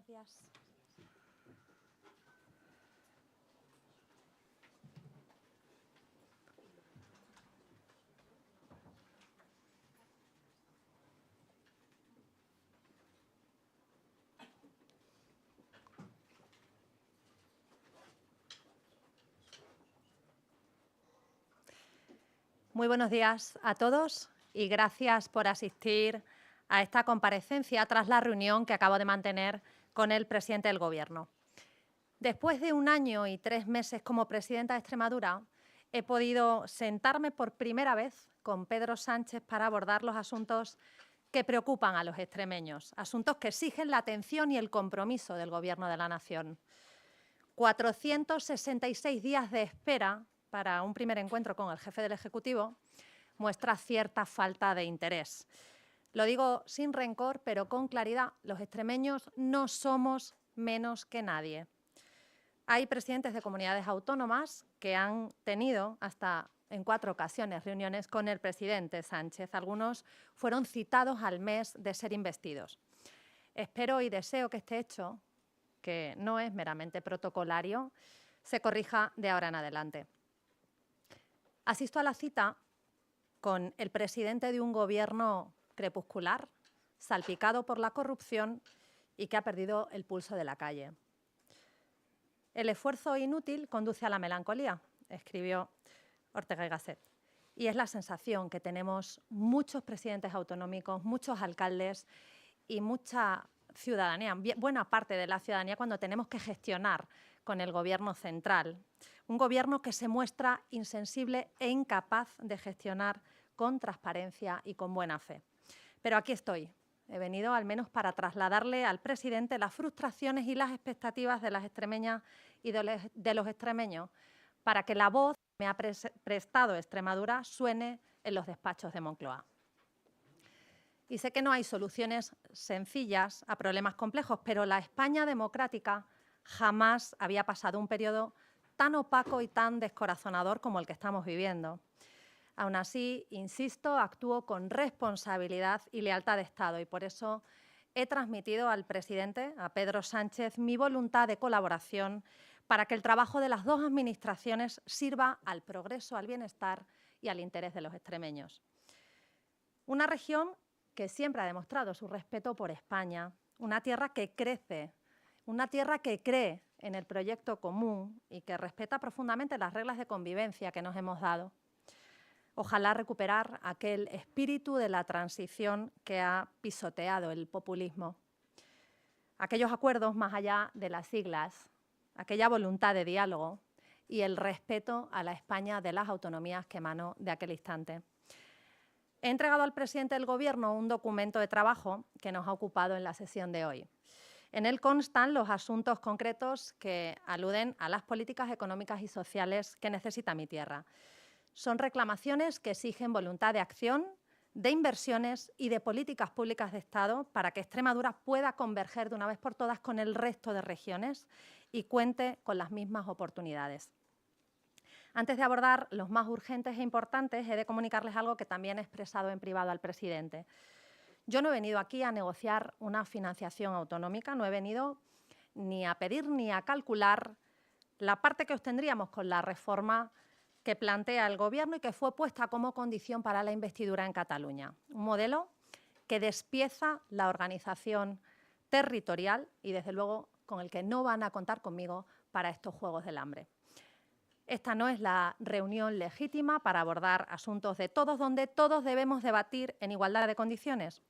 Buenos días. Muy buenos días a todos y gracias por asistir a esta comparecencia tras la reunión que acabo de mantener con el presidente del Gobierno. Después de 1 año y 3 meses como presidenta de Extremadura, he podido sentarme por primera vez con Pedro Sánchez para abordar los asuntos que preocupan a los extremeños, asuntos que exigen la atención y el compromiso del Gobierno de la Nación. 466 días de espera para un primer encuentro con el jefe del Ejecutivo muestra cierta falta de interés. Lo digo sin rencor, pero con claridad, los extremeños no somos menos que nadie. Hay presidentes de comunidades autónomas que han tenido hasta en 4 ocasiones reuniones con el presidente Sánchez. Algunos fueron citados al mes de ser investidos. Espero y deseo que este hecho, que no es meramente protocolario, se corrija de ahora en adelante. Asisto a la cita con el presidente de un gobierno crepuscular, salpicado por la corrupción y que ha perdido el pulso de la calle. El esfuerzo inútil conduce a la melancolía, escribió Ortega y Gasset. Y es la sensación que tenemos muchos presidentes autonómicos, muchos alcaldes y mucha ciudadanía, buena parte de la ciudadanía, cuando tenemos que gestionar con el Gobierno central. Un Gobierno que se muestra insensible e incapaz de gestionar con transparencia y con buena fe. Pero aquí estoy. He venido al menos para trasladarle al presidente las frustraciones y las expectativas de las extremeñas y de los extremeños para que la voz que me ha prestado Extremadura suene en los despachos de Moncloa. Y sé que no hay soluciones sencillas a problemas complejos, pero la España democrática jamás había pasado un periodo tan opaco y tan descorazonador como el que estamos viviendo. Aún así, insisto, actúo con responsabilidad y lealtad de Estado y por eso he transmitido al presidente, a Pedro Sánchez, mi voluntad de colaboración para que el trabajo de las 2 administraciones sirva al progreso, al bienestar y al interés de los extremeños. Una región que siempre ha demostrado su respeto por España, una tierra que crece, una tierra que cree en el proyecto común y que respeta profundamente las reglas de convivencia que nos hemos dado. Ojalá recuperar aquel espíritu de la transición que ha pisoteado el populismo. Aquellos acuerdos más allá de las siglas, aquella voluntad de diálogo y el respeto a la España de las autonomías que emanó de aquel instante. He entregado al presidente del Gobierno un documento de trabajo que nos ha ocupado en la sesión de hoy. En él constan los asuntos concretos que aluden a las políticas económicas y sociales que necesita mi tierra. Son reclamaciones que exigen voluntad de acción, de inversiones y de políticas públicas de Estado para que Extremadura pueda converger de una vez por todas con el resto de regiones y cuente con las mismas oportunidades. Antes de abordar los más urgentes e importantes, he de comunicarles algo que también he expresado en privado al presidente. Yo no he venido aquí a negociar una financiación autonómica, no he venido ni a pedir ni a calcular la parte que obtendríamos con la reforma que plantea el Gobierno y que fue puesta como condición para la investidura en Cataluña. Un modelo que despieza la organización territorial y, desde luego, con el que no van a contar conmigo para estos Juegos del Hambre. Esta no es la reunión legítima para abordar asuntos de todos, donde todos debemos debatir en igualdad de condiciones.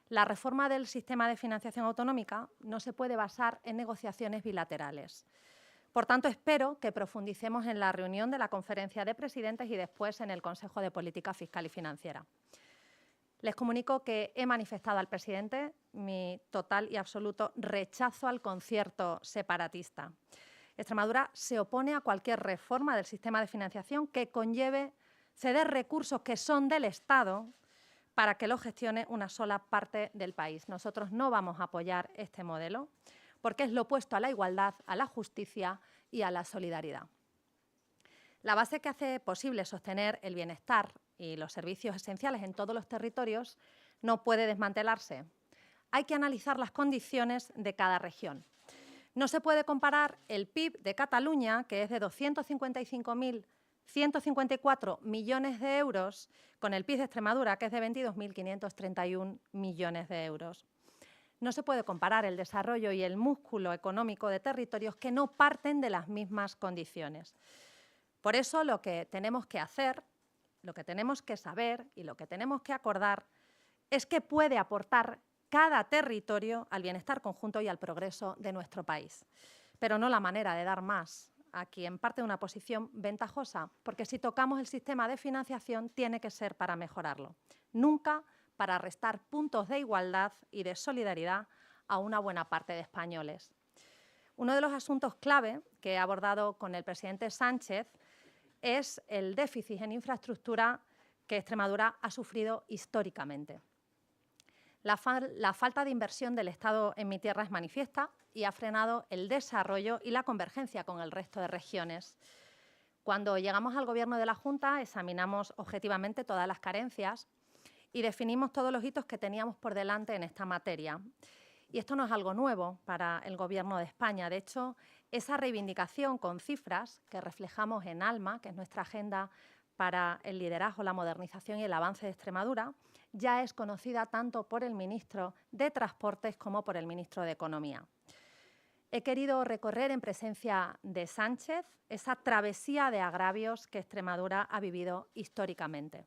La reforma del sistema de financiación autonómica no se puede basar en negociaciones bilaterales. Por tanto, espero que profundicemos en la reunión de la Conferencia de Presidentes y después en el Consejo de Política Fiscal y Financiera. Les comunico que he manifestado al presidente mi total y absoluto rechazo al concierto separatista. Extremadura se opone a cualquier reforma del sistema de financiación que conlleve ceder recursos que son del Estado para que lo gestione una sola parte del país. Nosotros no vamos a apoyar este modelo porque es lo opuesto a la igualdad, a la justicia y a la solidaridad. La base que hace posible sostener el bienestar y los servicios esenciales en todos los territorios no puede desmantelarse. hay que analizar las condiciones de cada región. No se puede comparar el PIB de Cataluña, que es de 255.154 millones de euros, con el PIB de Extremadura, que es de 22.531 millones de euros. No se puede comparar el desarrollo y el músculo económico de territorios que no parten de las mismas condiciones. Por eso lo que tenemos que hacer, lo que tenemos que saber y lo que tenemos que acordar es qué puede aportar cada territorio al bienestar conjunto y al progreso de nuestro país, pero no la manera de dar más a quien parte de una posición ventajosa, porque si tocamos el sistema de financiación tiene que ser para mejorarlo, nunca para restar puntos de igualdad y de solidaridad a una buena parte de españoles. Uno de los asuntos clave que he abordado con el presidente Sánchez es el déficit en infraestructura que Extremadura ha sufrido históricamente. La falta de inversión del Estado en mi tierra es manifiesta y ha frenado el desarrollo y la convergencia con el resto de regiones. Cuando llegamos al Gobierno de la Junta, examinamos objetivamente todas las carencias y definimos todos los hitos que teníamos por delante en esta materia. Y esto no es algo nuevo para el Gobierno de España. De hecho, esa reivindicación con cifras que reflejamos en ALMA, que es nuestra agenda para el liderazgo, la modernización y el avance de Extremadura, ya es conocida tanto por el ministro de Transportes como por el ministro de Economía. He querido recorrer en presencia de Sánchez esa travesía de agravios que Extremadura ha vivido históricamente,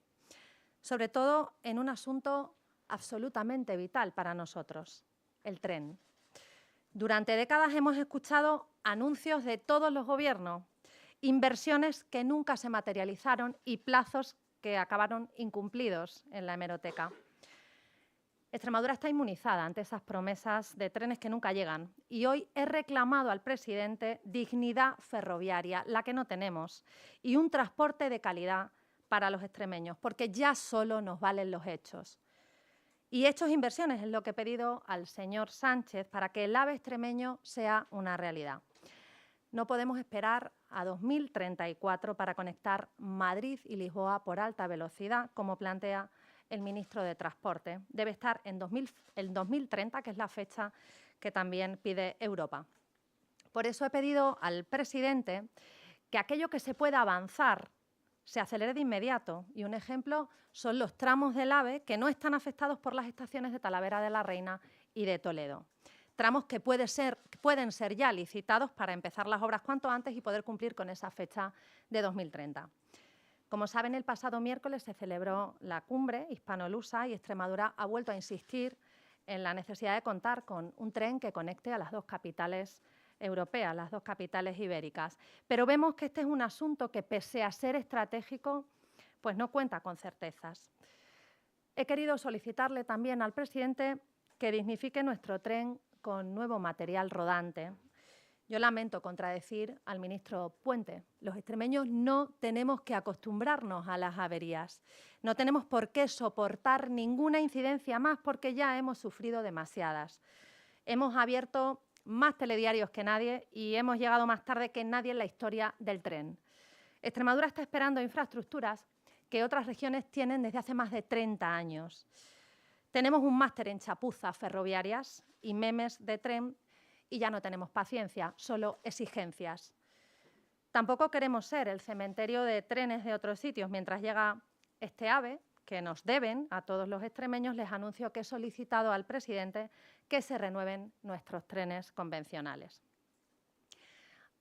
sobre todo en un asunto absolutamente vital para nosotros, el tren. Durante décadas hemos escuchado anuncios de todos los gobiernos, inversiones que nunca se materializaron y plazos que acabaron incumplidos en la hemeroteca. Extremadura está inmunizada ante esas promesas de trenes que nunca llegan y hoy he reclamado al presidente dignidad ferroviaria, la que no tenemos, y un transporte de calidad para los extremeños, porque ya solo nos valen los hechos. Y hechos e inversiones es lo que he pedido al señor Sánchez para que el AVE extremeño sea una realidad. No podemos esperar a 2034 para conectar Madrid y Lisboa por alta velocidad, como plantea el ministro de Transporte. Debe estar en 2030, que es la fecha que también pide Europa. Por eso he pedido al presidente que aquello que se pueda avanzar se acelere de inmediato. Y un ejemplo son los tramos del AVE que no están afectados por las estaciones de Talavera de la Reina y de Toledo. Tramos que pueden ser ya licitados para empezar las obras cuanto antes y poder cumplir con esa fecha de 2030. Como saben, el pasado miércoles se celebró la cumbre hispano-lusa y Extremadura ha vuelto a insistir en la necesidad de contar con un tren que conecte a las dos capitales europeas, las dos capitales ibéricas. Pero vemos que este es un asunto que, pese a ser estratégico, pues no cuenta con certezas. He querido solicitarle también al presidente que dignifique nuestro tren con nuevo material rodante. Yo lamento contradecir al ministro Puente. Los extremeños no tenemos que acostumbrarnos a las averías. No tenemos por qué soportar ninguna incidencia más porque ya hemos sufrido demasiadas. Hemos abierto más telediarios que nadie y hemos llegado más tarde que nadie en la historia del tren. Extremadura está esperando infraestructuras que otras regiones tienen desde hace más de 30 años. Tenemos un máster en chapuzas ferroviarias y memes de tren y ya no tenemos paciencia, solo exigencias. Tampoco queremos ser el cementerio de trenes de otros sitios. Mientras llega este AVE, que nos deben a todos los extremeños, les anuncio que he solicitado al presidente que se renueven nuestros trenes convencionales.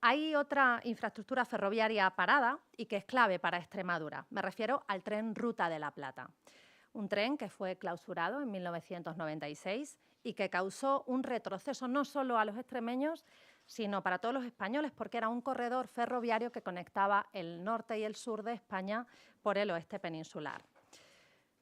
Hay otra infraestructura ferroviaria parada y que es clave para Extremadura. Me refiero al tren Ruta de la Plata. Un tren que fue clausurado en 1996 y que causó un retroceso no solo a los extremeños, sino para todos los españoles, porque era un corredor ferroviario que conectaba el norte y el sur de España por el oeste peninsular.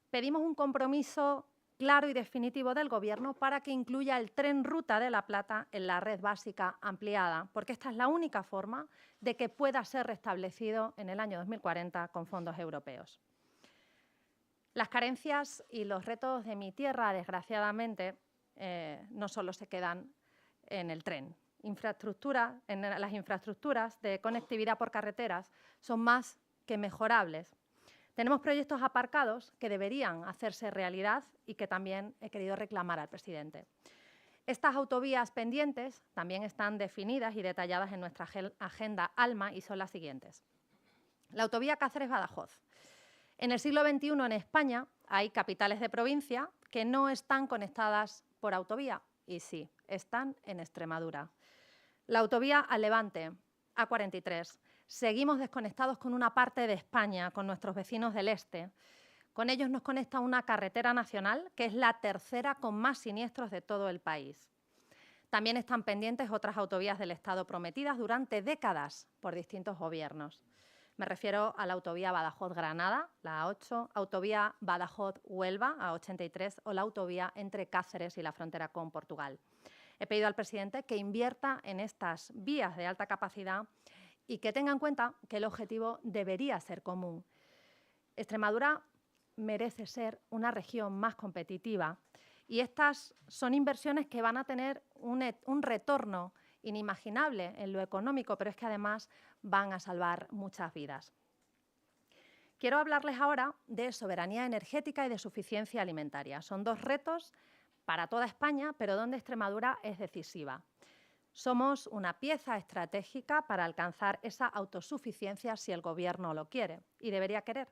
Pedimos un compromiso claro y definitivo del Gobierno para que incluya el tren Ruta de la Plata en la red básica ampliada, porque esta es la única forma de que pueda ser restablecido en el año 2040 con fondos europeos. Las carencias y los retos de mi tierra, desgraciadamente, no solo se quedan en el tren. Las infraestructuras de conectividad por carreteras son más que mejorables. Tenemos proyectos aparcados que deberían hacerse realidad y que también he querido reclamar al presidente. Estas autovías pendientes también están definidas y detalladas en nuestra agenda ALMA y son las siguientes. La autovía Cáceres-Badajoz. En el siglo XXI en España hay capitales de provincia que no están conectadas por autovía y sí, están en Extremadura. La autovía al Levante, A43. Seguimos desconectados con una parte de España, con nuestros vecinos del este. Con ellos nos conecta una carretera nacional, que es la tercera con más siniestros de todo el país. También están pendientes otras autovías del Estado prometidas durante décadas por distintos gobiernos. Me refiero a la autovía Badajoz-Granada, la A8, autovía Badajoz-Huelva, A83, o la autovía entre Cáceres y la frontera con Portugal. He pedido al presidente que invierta en estas vías de alta capacidad y que tenga en cuenta que el objetivo debería ser común. Extremadura merece ser una región más competitiva y estas son inversiones que van a tener un retorno inimaginable en lo económico, pero es que además van a salvar muchas vidas. Quiero hablarles ahora de soberanía energética y de suficiencia alimentaria. Son dos retos para toda España, pero donde Extremadura es decisiva. Somos una pieza estratégica para alcanzar esa autosuficiencia si el Gobierno lo quiere, y debería querer,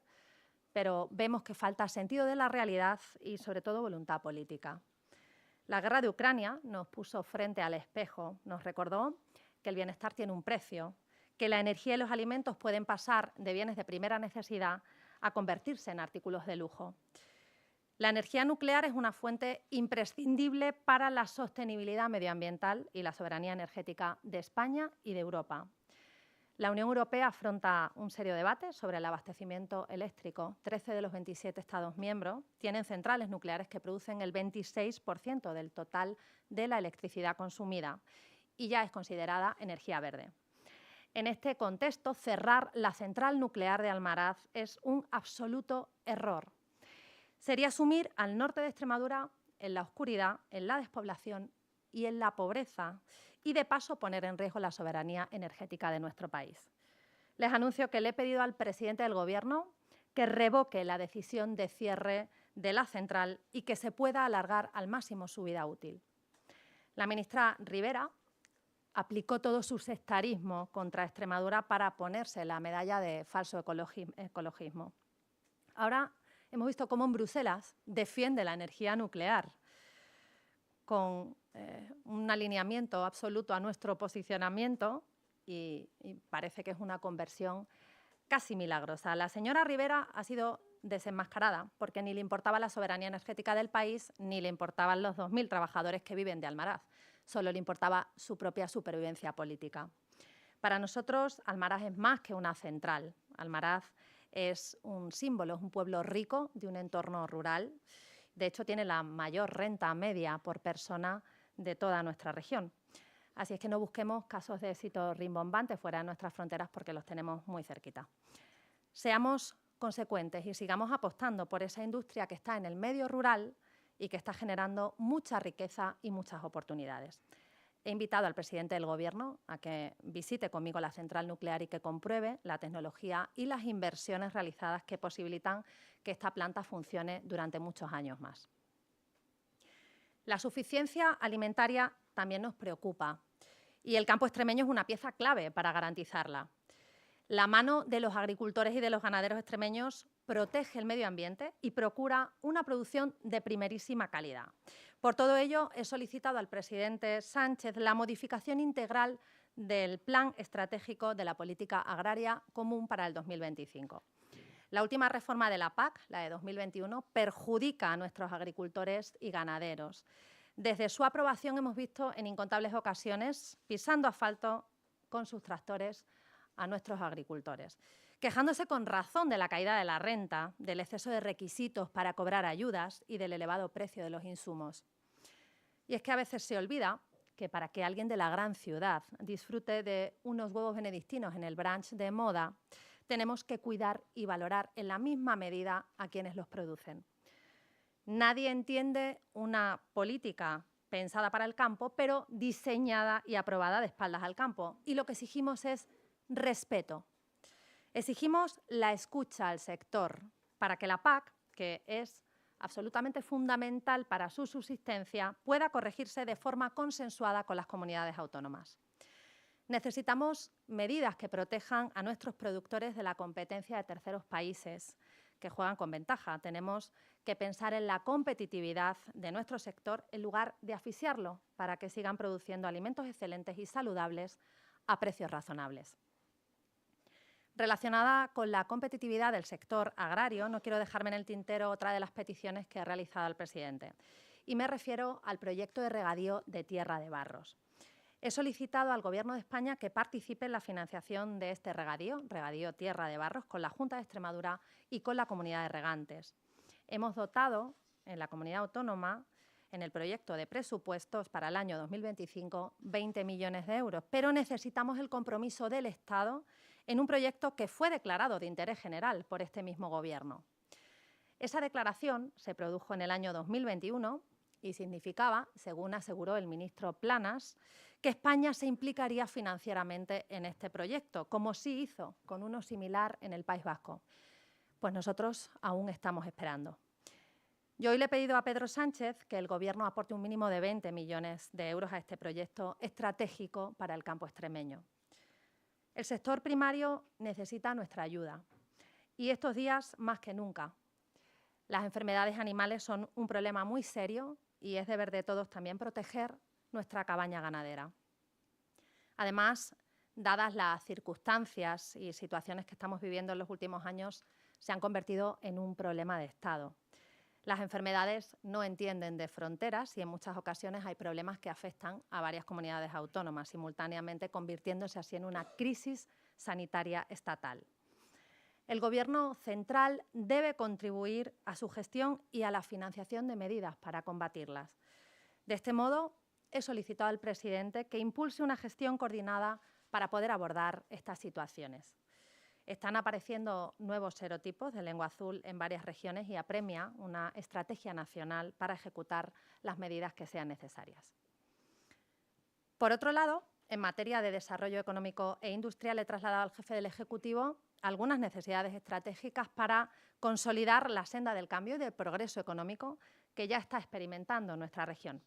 pero vemos que falta sentido de la realidad y, sobre todo, voluntad política. La guerra de Ucrania nos puso frente al espejo, nos recordó que el bienestar tiene un precio, que la energía y los alimentos pueden pasar de bienes de primera necesidad a convertirse en artículos de lujo. La energía nuclear es una fuente imprescindible para la sostenibilidad medioambiental y la soberanía energética de España y de Europa. La Unión Europea afronta un serio debate sobre el abastecimiento eléctrico. 13 de los 27 Estados miembros tienen centrales nucleares que producen el 26% del total de la electricidad consumida y ya es considerada energía verde. En este contexto, cerrar la central nuclear de Almaraz es un absoluto error. Sería sumir al norte de Extremadura en la oscuridad, en la despoblación y en la pobreza, y de paso poner en riesgo la soberanía energética de nuestro país. Les anuncio que le he pedido al presidente del Gobierno que revoque la decisión de cierre de la central y que se pueda alargar al máximo su vida útil. La ministra Ribera aplicó todo su sectarismo contra Extremadura para ponerse la medalla de falso ecologismo. Ahora hemos visto cómo en Bruselas defiende la energía nuclear con un alineamiento absoluto a nuestro posicionamiento y parece que es una conversión casi milagrosa. La señora Ribera ha sido desenmascarada porque ni le importaba la soberanía energética del país ni le importaban los 2.000 trabajadores que viven de Almaraz. Solo le importaba su propia supervivencia política. Para nosotros, Almaraz es más que una central. Almaraz es un símbolo, es un pueblo rico de un entorno rural. De hecho, tiene la mayor renta media por persona de toda nuestra región. Así es que no busquemos casos de éxito rimbombantes fuera de nuestras fronteras porque los tenemos muy cerquita. Seamos consecuentes y sigamos apostando por esa industria que está en el medio rural y que está generando mucha riqueza y muchas oportunidades. He invitado al presidente del Gobierno a que visite conmigo la central nuclear y que compruebe la tecnología y las inversiones realizadas que posibilitan que esta planta funcione durante muchos años más. La suficiencia alimentaria también nos preocupa y el campo extremeño es una pieza clave para garantizarla. La mano de los agricultores y de los ganaderos extremeños protege el medio ambiente y procura una producción de primerísima calidad. Por todo ello, he solicitado al presidente Sánchez la modificación integral del Plan Estratégico de la Política Agraria Común para el 2025. La última reforma de la PAC, la de 2021, perjudica a nuestros agricultores y ganaderos. Desde su aprobación hemos visto en incontables ocasiones pisando asfalto con sus tractores a nuestros agricultores, quejándose con razón de la caída de la renta, del exceso de requisitos para cobrar ayudas y del elevado precio de los insumos. Y es que a veces se olvida que para que alguien de la gran ciudad disfrute de unos huevos benedictinos en el brunch de moda, tenemos que cuidar y valorar en la misma medida a quienes los producen. Nadie entiende una política pensada para el campo, pero diseñada y aprobada de espaldas al campo. Y lo que exigimos es respeto. Exigimos la escucha al sector, para que la PAC, que es absolutamente fundamental para su subsistencia, pueda corregirse de forma consensuada con las comunidades autónomas. Necesitamos medidas que protejan a nuestros productores de la competencia de terceros países que juegan con ventaja. Tenemos que pensar en la competitividad de nuestro sector en lugar de asfixiarlo para que sigan produciendo alimentos excelentes y saludables a precios razonables. Relacionada con la competitividad del sector agrario, no quiero dejarme en el tintero otra de las peticiones que he realizado al presidente, y me refiero al proyecto de regadío de Tierra de Barros. He solicitado al Gobierno de España que participe en la financiación de este regadío Tierra de Barros, con la Junta de Extremadura y con la Comunidad de Regantes. Hemos dotado en la comunidad autónoma, en el proyecto de presupuestos para el año 2025, 20 millones de euros, pero necesitamos el compromiso del Estado en un proyecto que fue declarado de interés general por este mismo Gobierno. Esa declaración se produjo en el año 2021 y significaba, según aseguró el ministro Planas, que España se implicaría financieramente en este proyecto, como sí hizo con uno similar en el País Vasco. Pues nosotros aún estamos esperando. Yo hoy le he pedido a Pedro Sánchez que el Gobierno aporte un mínimo de 20 millones de euros a este proyecto estratégico para el campo extremeño. El sector primario necesita nuestra ayuda y estos días más que nunca. Las enfermedades animales son un problema muy serio y es deber de todos también proteger nuestra cabaña ganadera. Además, dadas las circunstancias y situaciones que estamos viviendo en los últimos años, se han convertido en un problema de Estado. Las enfermedades no entienden de fronteras y en muchas ocasiones hay problemas que afectan a varias comunidades autónomas, simultáneamente convirtiéndose así en una crisis sanitaria estatal. El Gobierno central debe contribuir a su gestión y a la financiación de medidas para combatirlas. De este modo, he solicitado al presidente que impulse una gestión coordinada para poder abordar estas situaciones. Están apareciendo nuevos serotipos de lengua azul en varias regiones y apremia una estrategia nacional para ejecutar las medidas que sean necesarias. Por otro lado, en materia de desarrollo económico e industrial, he trasladado al jefe del Ejecutivo algunas necesidades estratégicas para consolidar la senda del cambio y del progreso económico que ya está experimentando nuestra región.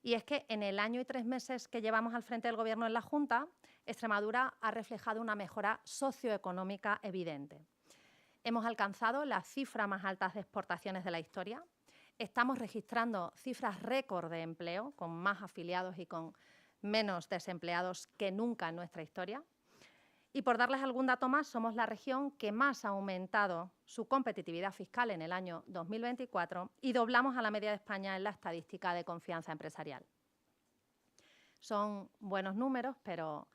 Y es que en el año y 3 meses que llevamos al frente del Gobierno en la Junta, Extremadura ha reflejado una mejora socioeconómica evidente. Hemos alcanzado la cifra más alta de exportaciones de la historia. Estamos registrando cifras récord de empleo, con más afiliados y con menos desempleados que nunca en nuestra historia. Y por darles algún dato más, somos la región que más ha aumentado su competitividad fiscal en el año 2024 y doblamos a la media de España en la estadística de confianza empresarial. Son buenos números, pero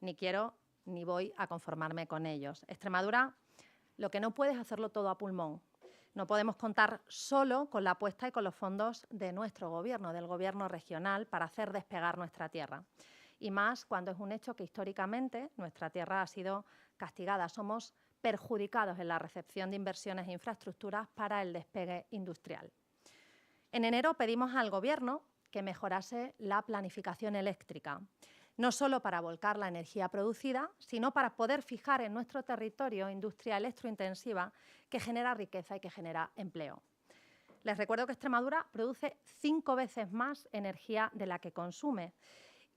ni quiero ni voy a conformarme con ellos. Extremadura lo que no puede es hacerlo todo a pulmón. No podemos contar solo con la apuesta y con los fondos de nuestro Gobierno, del Gobierno regional, para hacer despegar nuestra tierra. Y más cuando es un hecho que históricamente nuestra tierra ha sido castigada. Somos perjudicados en la recepción de inversiones e infraestructuras para el despegue industrial. En enero pedimos al Gobierno que mejorase la planificación eléctrica, no solo para volcar la energía producida, sino para poder fijar en nuestro territorio industria electrointensiva que genera riqueza y que genera empleo. Les recuerdo que Extremadura produce 5 veces más energía de la que consume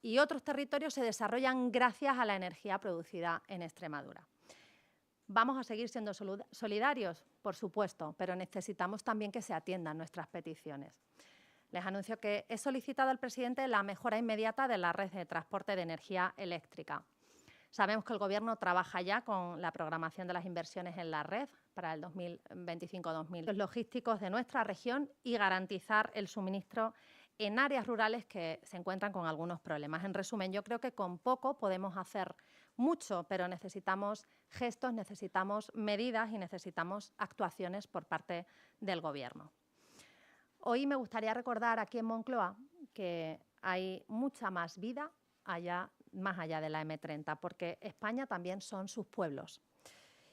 y otros territorios se desarrollan gracias a la energía producida en Extremadura. ¿Vamos a seguir siendo solidarios? Por supuesto, pero necesitamos también que se atiendan nuestras peticiones. Les anuncio que he solicitado al presidente la mejora inmediata de la red de transporte de energía eléctrica. Sabemos que el Gobierno trabaja ya con la programación de las inversiones en la red para el 2025-2000, los logísticos de nuestra región y garantizar el suministro en áreas rurales que se encuentran con algunos problemas. En resumen, yo creo que con poco podemos hacer mucho, pero necesitamos gestos, necesitamos medidas y necesitamos actuaciones por parte del Gobierno. Hoy me gustaría recordar aquí en Moncloa que hay mucha más vida más allá de la M30, porque España también son sus pueblos.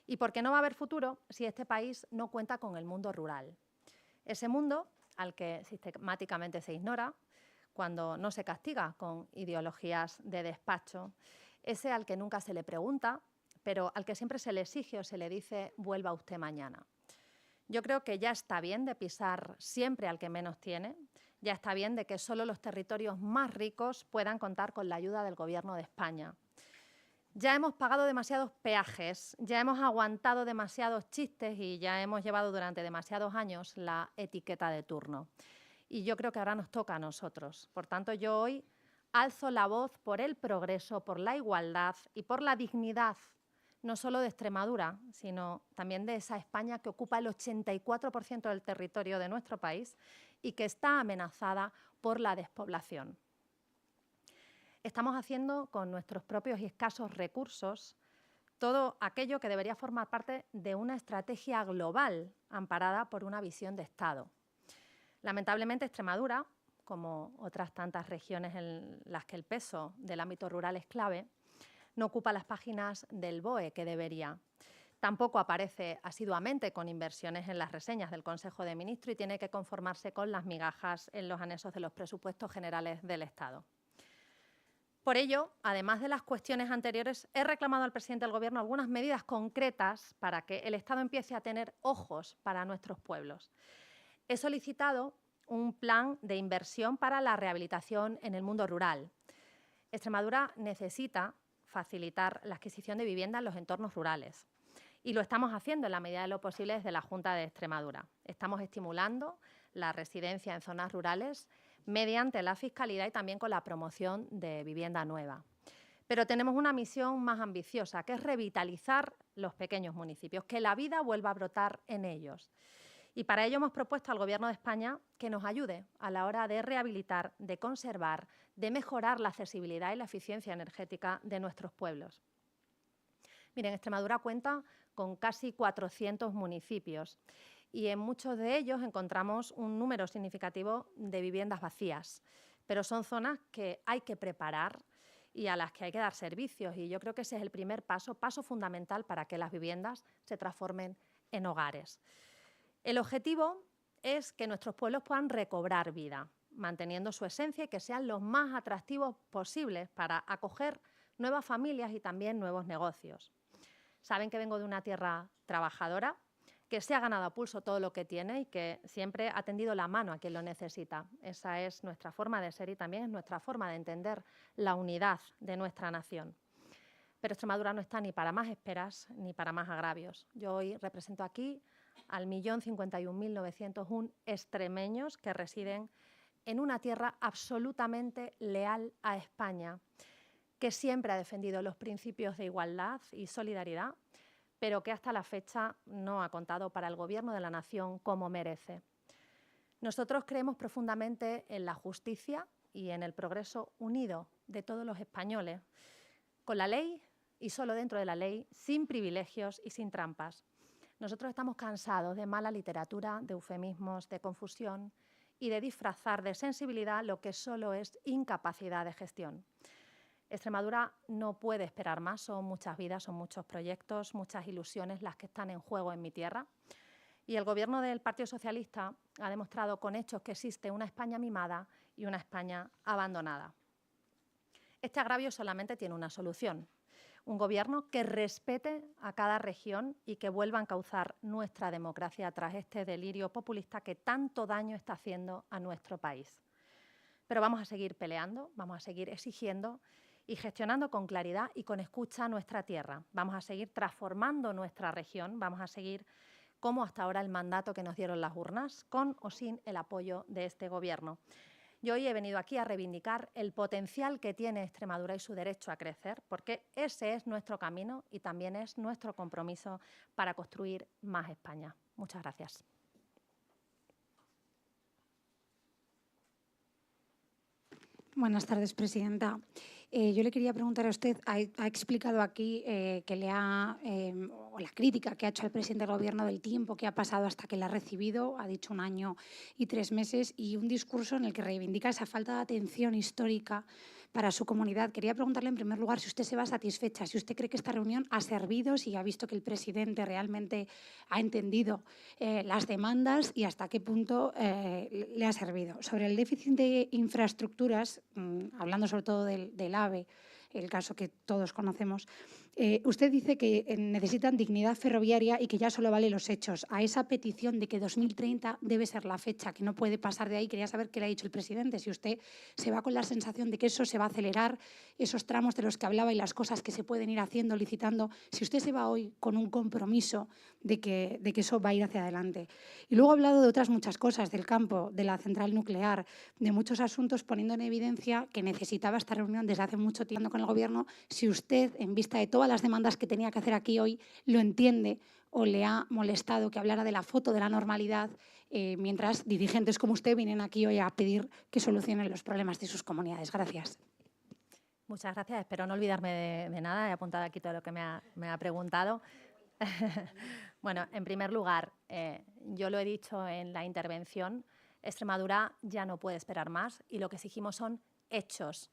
Y porque no va a haber futuro si este país no cuenta con el mundo rural. Ese mundo al que sistemáticamente se ignora, cuando no se castiga con ideologías de despacho, ese al que nunca se le pregunta, pero al que siempre se le exige o se le dice vuelva usted mañana. Yo creo que ya está bien de pisar siempre al que menos tiene, ya está bien de que solo los territorios más ricos puedan contar con la ayuda del Gobierno de España. Ya hemos pagado demasiados peajes, ya hemos aguantado demasiados chistes y ya hemos llevado durante demasiados años la etiqueta de turno. Y yo creo que ahora nos toca a nosotros. Por tanto, yo hoy alzo la voz por el progreso, por la igualdad y por la dignidad, no solo de Extremadura, sino también de esa España que ocupa el 84% del territorio de nuestro país y que está amenazada por la despoblación. Estamos haciendo con nuestros propios y escasos recursos todo aquello que debería formar parte de una estrategia global amparada por una visión de Estado. Lamentablemente, Extremadura, como otras tantas regiones en las que el peso del ámbito rural es clave, no ocupa las páginas del BOE que debería. Tampoco aparece asiduamente con inversiones en las reseñas del Consejo de Ministros y tiene que conformarse con las migajas en los anexos de los presupuestos generales del Estado. Por ello, además de las cuestiones anteriores, he reclamado al presidente del Gobierno algunas medidas concretas para que el Estado empiece a tener ojos para nuestros pueblos. He solicitado un plan de inversión para la rehabilitación en el mundo rural. Extremadura necesita facilitar la adquisición de vivienda en los entornos rurales y lo estamos haciendo en la medida de lo posible desde la Junta de Extremadura. Estamos estimulando la residencia en zonas rurales mediante la fiscalidad y también con la promoción de vivienda nueva. Pero tenemos una misión más ambiciosa, que es revitalizar los pequeños municipios, que la vida vuelva a brotar en ellos. Y para ello hemos propuesto al Gobierno de España que nos ayude a la hora de rehabilitar, de conservar, de mejorar la accesibilidad y la eficiencia energética de nuestros pueblos. Miren, Extremadura cuenta con casi 400 municipios y en muchos de ellos encontramos un número significativo de viviendas vacías, pero son zonas que hay que preparar y a las que hay que dar servicios, y yo creo que ese es el primer paso fundamental para que las viviendas se transformen en hogares. El objetivo es que nuestros pueblos puedan recobrar vida, manteniendo su esencia y que sean los más atractivos posibles para acoger nuevas familias y también nuevos negocios. Saben que vengo de una tierra trabajadora, que se ha ganado a pulso todo lo que tiene y que siempre ha tendido la mano a quien lo necesita. Esa es nuestra forma de ser y también es nuestra forma de entender la unidad de nuestra nación. Pero Extremadura no está ni para más esperas ni para más agravios. Yo hoy represento aquí al 1.051.901 extremeños que residen en una tierra absolutamente leal a España, que siempre ha defendido los principios de igualdad y solidaridad, pero que hasta la fecha no ha contado para el Gobierno de la nación como merece. Nosotros creemos profundamente en la justicia y en el progreso unido de todos los españoles, con la ley y solo dentro de la ley, sin privilegios y sin trampas. Nosotros estamos cansados de mala literatura, de eufemismos, de confusión y de disfrazar de sensibilidad lo que solo es incapacidad de gestión. Extremadura no puede esperar más, son muchas vidas, son muchos proyectos, muchas ilusiones las que están en juego en mi tierra. Y el Gobierno del Partido Socialista ha demostrado con hechos que existe una España mimada y una España abandonada. Este agravio solamente tiene una solución: un Gobierno que respete a cada región y que vuelva a encauzar nuestra democracia tras este delirio populista que tanto daño está haciendo a nuestro país. Pero vamos a seguir peleando, vamos a seguir exigiendo y gestionando con claridad y con escucha nuestra tierra. Vamos a seguir transformando nuestra región, vamos a seguir como hasta ahora el mandato que nos dieron las urnas, con o sin el apoyo de este Gobierno. Yo hoy he venido aquí a reivindicar el potencial que tiene Extremadura y su derecho a crecer, porque ese es nuestro camino y también es nuestro compromiso para construir más España. Muchas gracias. Buenas tardes, presidenta. Yo le quería preguntar a usted, ha explicado aquí que o la crítica que ha hecho el presidente del Gobierno del tiempo que ha pasado hasta que la ha recibido, ha dicho 1 año y 3 meses, y un discurso en el que reivindica esa falta de atención histórica para su comunidad. Quería preguntarle en primer lugar si usted se va satisfecha, si usted cree que esta reunión ha servido, si ha visto que el presidente realmente ha entendido las demandas y hasta qué punto le ha servido. Sobre el déficit de infraestructuras, hablando sobre todo del AVE, el caso que todos conocemos, Usted dice que necesitan dignidad ferroviaria y que ya solo vale los hechos. A esa petición de que 2030 debe ser la fecha, que no puede pasar de ahí, quería saber qué le ha dicho el presidente. Si usted se va con la sensación de que eso se va a acelerar, esos tramos de los que hablaba y las cosas que se pueden ir haciendo, licitando, si usted se va hoy con un compromiso de que eso va a ir hacia adelante. Y luego ha hablado de otras muchas cosas, del campo, de la central nuclear, de muchos asuntos, poniendo en evidencia que necesitaba esta reunión desde hace mucho tiempo con el Gobierno. Si usted, en vista de todas las demandas que tenía que hacer aquí hoy, lo entiende o le ha molestado que hablara de la foto de la normalidad, mientras dirigentes como usted vienen aquí hoy a pedir que solucionen los problemas de sus comunidades. Gracias. Muchas gracias. Espero no olvidarme de nada. He apuntado aquí todo lo que me ha preguntado. Bueno, en primer lugar, yo lo he dicho en la intervención, Extremadura ya no puede esperar más y lo que exigimos son hechos.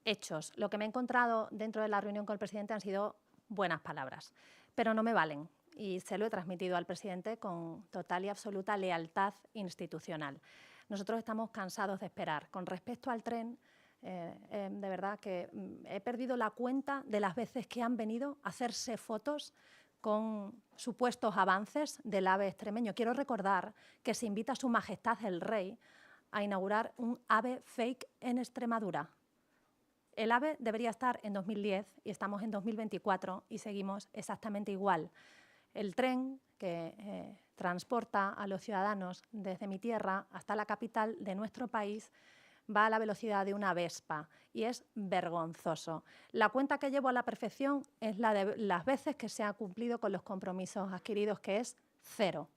Hechos. Lo que me he encontrado dentro de la reunión con el presidente han sido buenas palabras, pero no me valen y se lo he transmitido al presidente con total y absoluta lealtad institucional. Nosotros estamos cansados de esperar. Con respecto al tren, de verdad que he perdido la cuenta de las veces que han venido a hacerse fotos con supuestos avances del AVE extremeño. Quiero recordar que se invita a Su Majestad el Rey a inaugurar un AVE fake en Extremadura. El AVE debería estar en 2010 y estamos en 2024 y seguimos exactamente igual. El tren que transporta a los ciudadanos desde mi tierra hasta la capital de nuestro país va a la velocidad de una Vespa y es vergonzoso. La cuenta que llevo a la perfección es la de las veces que se ha cumplido con los compromisos adquiridos, que es 0.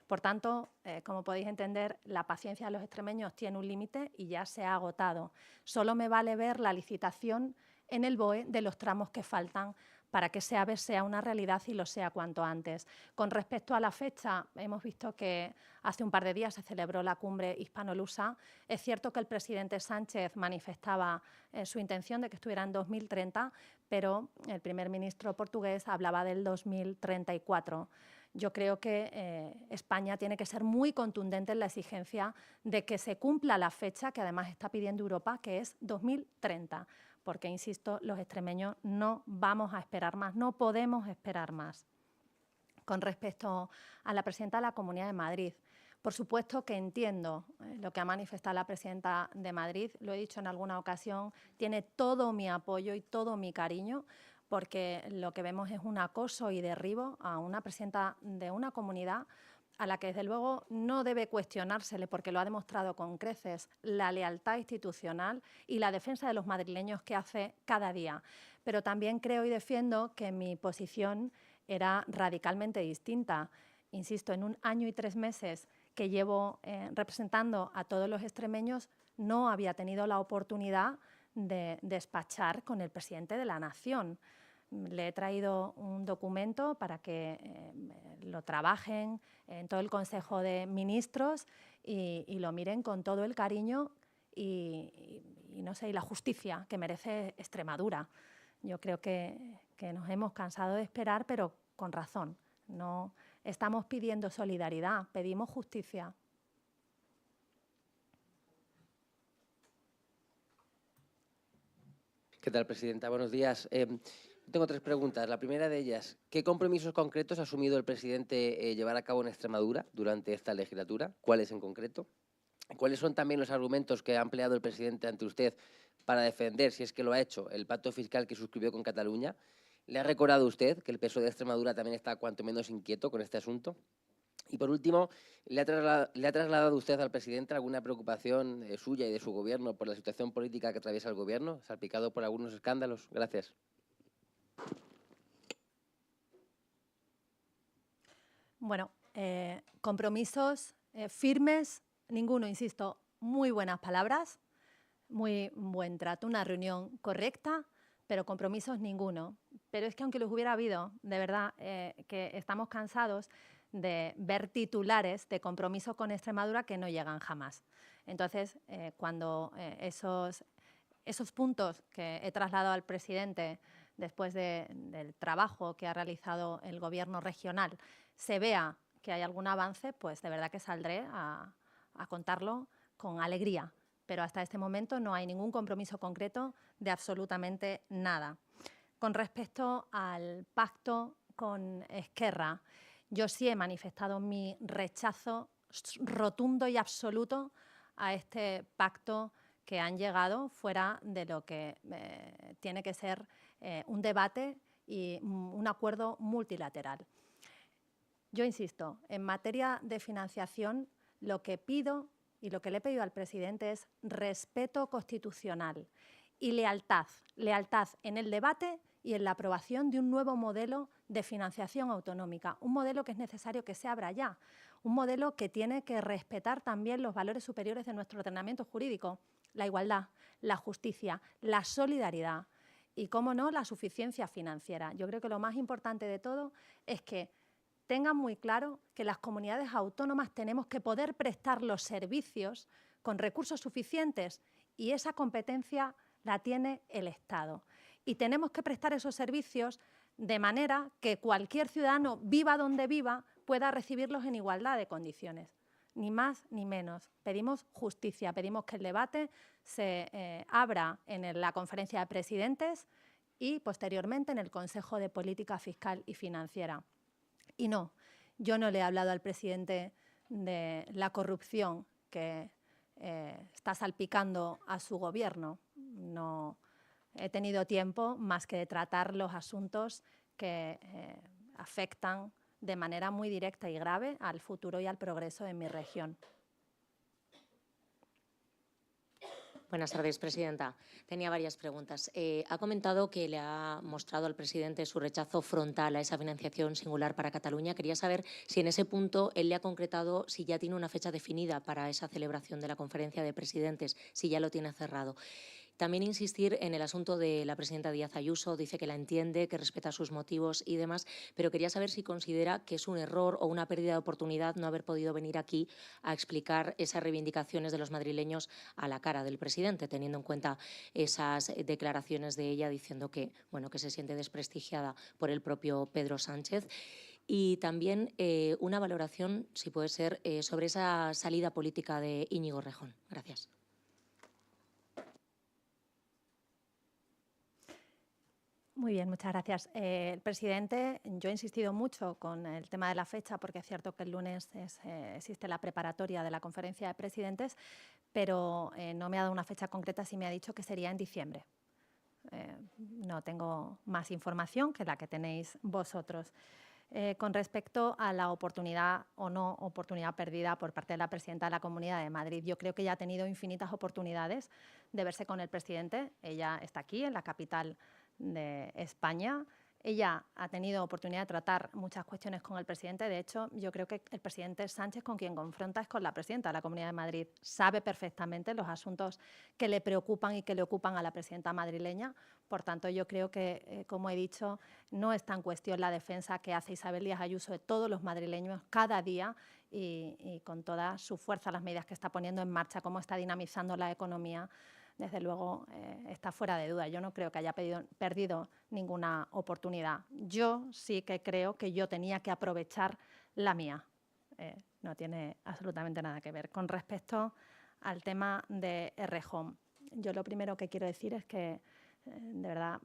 Por tanto, como podéis entender, la paciencia de los extremeños tiene un límite y ya se ha agotado. Solo me vale ver la licitación en el BOE de los tramos que faltan para que ese AVE sea una realidad y lo sea cuanto antes. Con respecto a la fecha, hemos visto que hace un par de días se celebró la cumbre hispano-lusa. Es cierto que el presidente Sánchez manifestaba su intención de que estuviera en 2030, pero el primer ministro portugués hablaba del 2034. Yo creo que España tiene que ser muy contundente en la exigencia de que se cumpla la fecha que además está pidiendo Europa, que es 2030, porque, insisto, los extremeños no vamos a esperar más, no podemos esperar más. Con respecto a la presidenta de la Comunidad de Madrid, por supuesto que entiendo lo que ha manifestado la presidenta de Madrid, lo he dicho en alguna ocasión, tiene todo mi apoyo y todo mi cariño, porque lo que vemos es un acoso y derribo a una presidenta de una comunidad a la que desde luego no debe cuestionársele, porque lo ha demostrado con creces, la lealtad institucional y la defensa de los madrileños que hace cada día. Pero también creo y defiendo que mi posición era radicalmente distinta. Insisto, en 1 año y 3 meses que llevo representando a todos los extremeños, no había tenido la oportunidad de despachar con el presidente de la Nación. Le he traído un documento para que lo trabajen en todo el Consejo de Ministros y lo miren con todo el cariño y no sé, y la justicia que merece Extremadura. Yo creo que nos hemos cansado de esperar, pero con razón. No estamos pidiendo solidaridad, pedimos justicia. ¿Qué tal, presidenta? Buenos días. Tengo 3 preguntas. La primera de ellas, ¿qué compromisos concretos ha asumido el presidente llevar a cabo en Extremadura durante esta legislatura? ¿Cuáles en concreto? ¿Cuáles son también los argumentos que ha empleado el presidente ante usted para defender, si es que lo ha hecho, el pacto fiscal que suscribió con Cataluña? ¿Le ha recordado usted que el PSOE de Extremadura también está cuanto menos inquieto con este asunto? Y por último, ¿le ha trasladado usted al presidente alguna preocupación suya y de su gobierno por la situación política que atraviesa el gobierno, salpicado por algunos escándalos? Gracias. Bueno, compromisos firmes, ninguno, insisto, muy buenas palabras, muy buen trato, una reunión correcta, pero compromisos ninguno. Pero es que aunque los hubiera habido, de verdad, que estamos cansados de ver titulares de compromiso con Extremadura que no llegan jamás. Entonces, cuando esos puntos que he trasladado al presidente después del trabajo que ha realizado el Gobierno regional, se vea que hay algún avance, pues de verdad que saldré a contarlo con alegría. Pero hasta este momento no hay ningún compromiso concreto de absolutamente nada. Con respecto al pacto con Esquerra, yo sí he manifestado mi rechazo rotundo y absoluto a este pacto que han llegado fuera de lo que tiene que ser un debate y un acuerdo multilateral. Yo insisto, en materia de financiación, lo que pido y lo que le he pedido al presidente es respeto constitucional y lealtad. Lealtad en el debate y en la aprobación de un nuevo modelo de financiación autonómica, un modelo que es necesario que se abra ya, un modelo que tiene que respetar también los valores superiores de nuestro ordenamiento jurídico, la igualdad, la justicia, la solidaridad y, cómo no, la suficiencia financiera. Yo creo que lo más importante de todo es que tengan muy claro que las comunidades autónomas tenemos que poder prestar los servicios con recursos suficientes y esa competencia la tiene el Estado. Y tenemos que prestar esos servicios de manera que cualquier ciudadano, viva donde viva, pueda recibirlos en igualdad de condiciones. Ni más ni menos. Pedimos justicia, pedimos que el debate se abra en la conferencia de presidentes y posteriormente en el Consejo de Política Fiscal y Financiera. Y no, yo no le he hablado al presidente de la corrupción que está salpicando a su gobierno. No he tenido tiempo más que de tratar los asuntos que afectan de manera muy directa y grave al futuro y al progreso de mi región. Buenas tardes, presidenta. Tenía varias preguntas. Ha comentado que le ha mostrado al presidente su rechazo frontal a esa financiación singular para Cataluña. Quería saber si en ese punto él le ha concretado si ya tiene una fecha definida para esa celebración de la conferencia de presidentes, si ya lo tiene cerrado. También insistir en el asunto de la presidenta Díaz Ayuso. Dice que la entiende, que respeta sus motivos y demás, pero quería saber si considera que es un error o una pérdida de oportunidad no haber podido venir aquí a explicar esas reivindicaciones de los madrileños a la cara del presidente, teniendo en cuenta esas declaraciones de ella diciendo que, bueno, que se siente desprestigiada por el propio Pedro Sánchez. Y también una valoración, si puede ser, sobre esa salida política de Íñigo Errejón. Gracias. Muy bien, muchas gracias. El presidente, yo he insistido mucho con el tema de la fecha, porque es cierto que el lunes existe la preparatoria de la conferencia de presidentes, pero no me ha dado una fecha concreta, sí me ha dicho que sería en diciembre. No tengo más información que la que tenéis vosotros. Con respecto a la oportunidad o no oportunidad perdida por parte de la presidenta de la Comunidad de Madrid, yo creo que ella ha tenido infinitas oportunidades de verse con el presidente. Ella está aquí, en la capital de España. Ella ha tenido oportunidad de tratar muchas cuestiones con el presidente. De hecho, yo creo que el presidente Sánchez con quien confronta es con la presidenta de la Comunidad de Madrid. Sabe perfectamente los asuntos que le preocupan y que le ocupan a la presidenta madrileña. Por tanto, yo creo que, como he dicho, no está en cuestión la defensa que hace Isabel Díaz Ayuso de todos los madrileños cada día y con toda su fuerza las medidas que está poniendo en marcha, cómo está dinamizando la economía. Desde luego está fuera de duda. Yo no creo que haya perdido ninguna oportunidad. Yo sí que creo que yo tenía que aprovechar la mía. No tiene absolutamente nada que ver. Con respecto al tema de Errejón, yo lo primero que quiero decir es que, de verdad,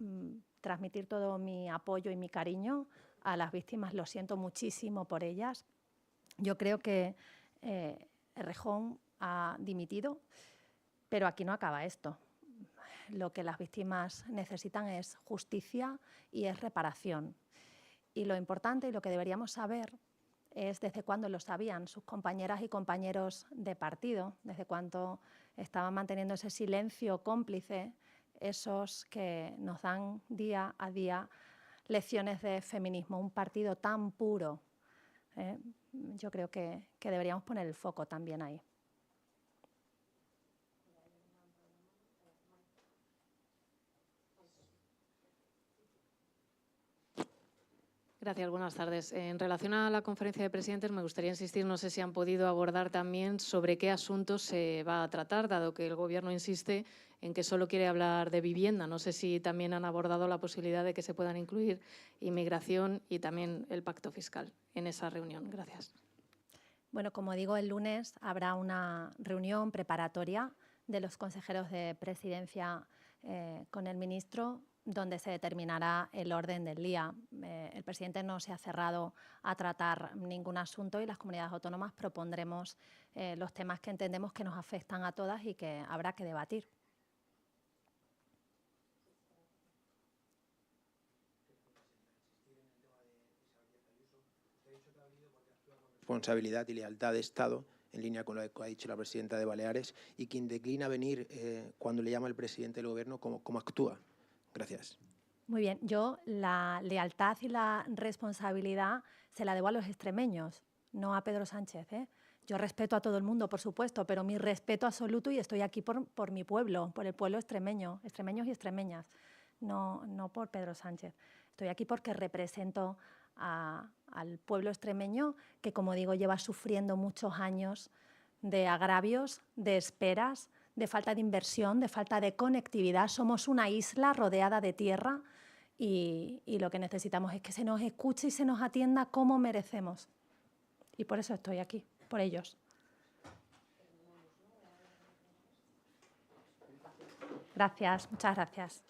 transmitir todo mi apoyo y mi cariño a las víctimas. Lo siento muchísimo por ellas. Yo creo que Errejón ha dimitido. Pero aquí no acaba esto. Lo que las víctimas necesitan es justicia y es reparación. Y lo importante y lo que deberíamos saber es desde cuándo lo sabían sus compañeras y compañeros de partido, desde cuándo estaban manteniendo ese silencio cómplice, esos que nos dan día a día lecciones de feminismo, un partido tan puro. Yo creo que deberíamos poner el foco también ahí. Gracias, buenas tardes. En relación a la conferencia de presidentes, me gustaría insistir, no sé si han podido abordar también sobre qué asuntos se va a tratar, dado que el Gobierno insiste en que solo quiere hablar de vivienda. No sé si también han abordado la posibilidad de que se puedan incluir inmigración y también el pacto fiscal en esa reunión. Gracias. Bueno, como digo, el lunes habrá una reunión preparatoria de los consejeros de presidencia con el ministro donde se determinará el orden del día. El presidente no se ha cerrado a tratar ningún asunto y las comunidades autónomas propondremos los temas que entendemos que nos afectan a todas y que habrá que debatir. Responsabilidad y lealtad de Estado, en línea con lo que ha dicho la presidenta de Baleares, y quien declina venir cuando le llama el presidente del Gobierno, ¿cómo actúa? Gracias. Muy bien, yo la lealtad y la responsabilidad se la debo a los extremeños, no a Pedro Sánchez, ¿eh? Yo respeto a todo el mundo, por supuesto, pero mi respeto absoluto, y estoy aquí por mi pueblo, por el pueblo extremeño, extremeños y extremeñas, no por Pedro Sánchez. Estoy aquí porque represento al pueblo extremeño que, como digo, lleva sufriendo muchos años de agravios, de esperas, de falta de inversión, de falta de conectividad. Somos una isla rodeada de tierra y lo que necesitamos es que se nos escuche y se nos atienda como merecemos. Y por eso estoy aquí, por ellos. Gracias, muchas gracias.